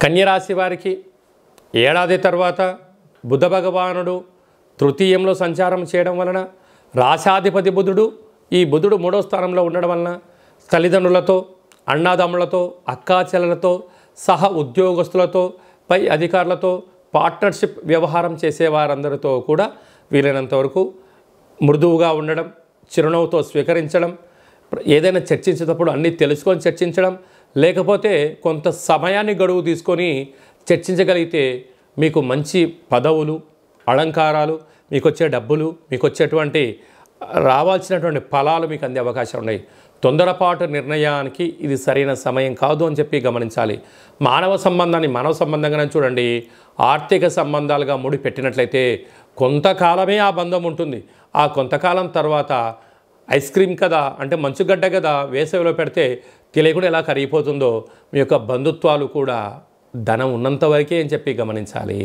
కన్యరాశి వారికి ఏడాది తర్వాత బుధ భగవానుడు తృతీయంలో సంచారం చేయడం వలన రాశాధిపతి బుధుడు ఈ బుధుడు 3వ స్థానంలో ఉండడం వలన తల్లిదండ్రులతో అన్నాదమ్ములతో అక్కాచెల్లెలతో సహ ఉద్యోగస్తులతో పై అధికారులతో పార్ట్నర్షిప్ వ్యవహారం చేసేవారందరితో కూడా వీలైనంత వరకు మృదువుగా ఉండడం, చిరునవ్వుతో స్వీకరించడం, ఏదైనా చర్చించేటప్పుడు అన్నీ తెలుసుకొని చర్చించడం, లేకపోతే కొంత సమయాన్ని గడువు తీసుకొని చర్చించగలిగితే మీకు మంచి పదవులు, అలంకారాలు, మీకు వచ్చే డబ్బులు, మీకు వచ్చేటువంటి రావాల్సినటువంటి ఫలాలు మీకు అందే అవకాశం ఉన్నాయి. తొందరపాటు నిర్ణయానికి ఇది సరైన సమయం కాదు అని చెప్పి గమనించాలి. మానవ సంబంధాన్ని మానవ సంబంధంగానే చూడండి. ఆర్థిక సంబంధాలుగా ముడి పెట్టినట్లయితే కొంతకాలమే ఆ బంధం ఉంటుంది. ఆ కొంతకాలం తర్వాత ఐస్ క్రీమ్ కదా, అంటే మంచుగడ్డ కదా, వేసవిలో పెడితే తెలియకుండా ఎలా కరిగిపోతుందో మీ యొక్క బంధుత్వాలు కూడా ధనం ఉన్నంత వరకే అని చెప్పి గమనించాలి.